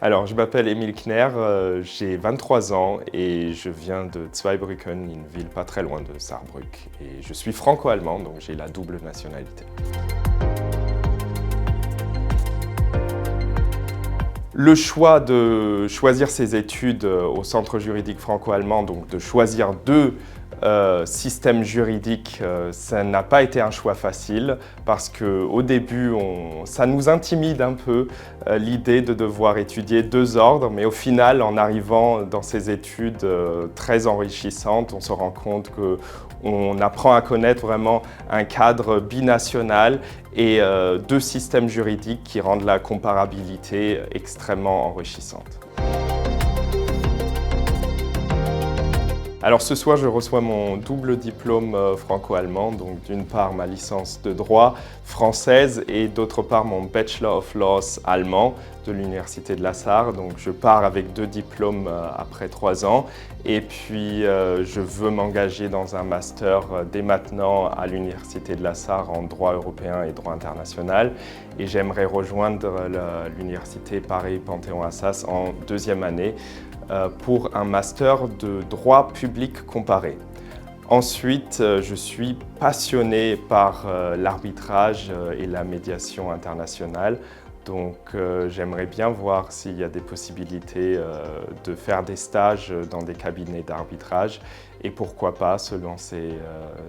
Alors, je m'appelle Emil Kner, j'ai 23 ans et je viens de Zweibrücken, une ville pas très loin de Saarbrück. Et je suis franco-allemand, donc j'ai la double nationalité. Le choix de choisir ses études au centre juridique franco-allemand, donc de choisir deux systèmes juridiques, ça n'a pas été un choix facile parce qu'au début, ça nous intimide un peu l'idée de devoir étudier deux ordres, mais au final, en arrivant dans ces études très enrichissantes, on se rend compte qu'on apprend à connaître vraiment un cadre binational et deux systèmes juridiques qui rendent la comparabilité extrêmement enrichissante. Alors ce soir, je reçois mon double diplôme franco-allemand, donc d'une part ma licence de droit française et d'autre part mon Bachelor of Laws allemand de l'Université de la Sarre. Donc je pars avec deux diplômes après 3 ans et puis je veux m'engager dans un master dès maintenant à l'Université de la Sarre en droit européen et droit international et j'aimerais rejoindre l'Université Paris-Panthéon-Assas en 2e année pour un master de droit public comparé. Ensuite, je suis passionné par l'arbitrage et la médiation internationale. Donc j'aimerais bien voir s'il y a des possibilités de faire des stages dans des cabinets d'arbitrage et pourquoi pas se lancer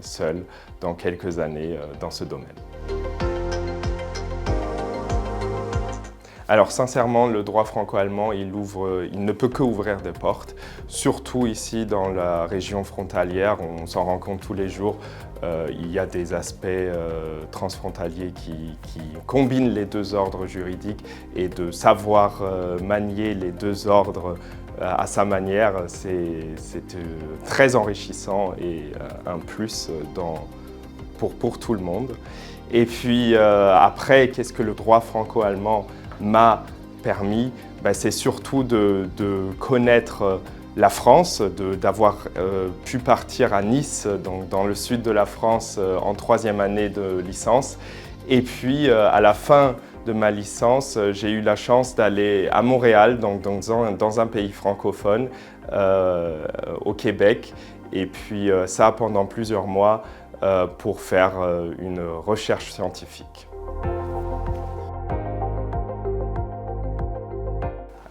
seul dans quelques années dans ce domaine. Alors sincèrement, le droit franco-allemand, il ne peut qu'ouvrir des portes, surtout ici dans la région frontalière, on s'en rend compte tous les jours. Il y a des aspects transfrontaliers qui combinent les deux ordres juridiques et de savoir manier les deux ordres à sa manière, c'est très enrichissant et un plus pour tout le monde. Et puis après, qu'est-ce que le droit franco-allemand m'a permis, c'est surtout de connaître la France, d'avoir pu partir à Nice, donc dans le sud de la France, en 3e année de licence. Et puis à la fin de ma licence, j'ai eu la chance d'aller à Montréal, donc dans un pays francophone, au Québec. Et puis ça pendant plusieurs mois pour faire une recherche scientifique.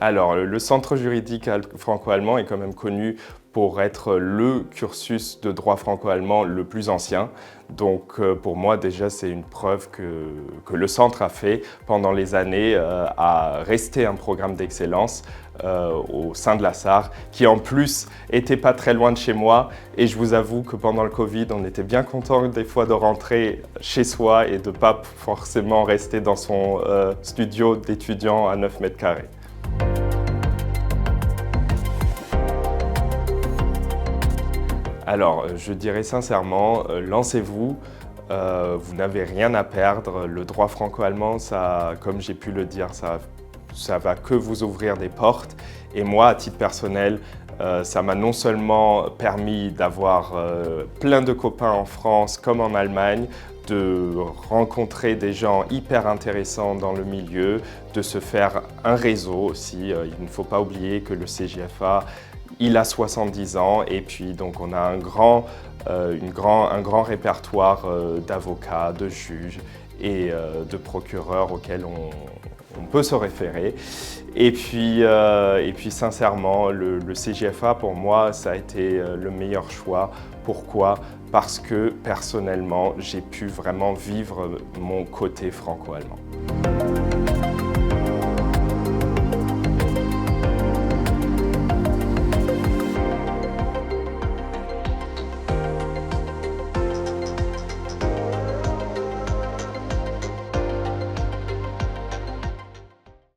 Alors, le centre juridique franco-allemand est quand même connu pour être le cursus de droit franco-allemand le plus ancien. Donc pour moi déjà c'est une preuve que le centre a fait pendant les années à rester un programme d'excellence au sein de la Sarre qui en plus était pas très loin de chez moi et je vous avoue que pendant le Covid on était bien content des fois de rentrer chez soi et de pas forcément rester dans son studio d'étudiant à 9 mètres carrés. Alors, je dirais sincèrement, lancez-vous, vous n'avez rien à perdre. Le droit franco-allemand, comme j'ai pu le dire, ça va que vous ouvrir des portes. Et moi, à titre personnel, ça m'a non seulement permis d'avoir plein de copains en France comme en Allemagne, de rencontrer des gens hyper intéressants dans le milieu, de se faire un réseau aussi. Il ne faut pas oublier que le CJFA, il a 70 ans et puis donc on a un grand répertoire d'avocats, de juges et de procureurs auxquels on peut se référer. Et puis sincèrement, le CJFA pour moi, ça a été le meilleur choix. Pourquoi ? Parce que personnellement, j'ai pu vraiment vivre mon côté franco-allemand.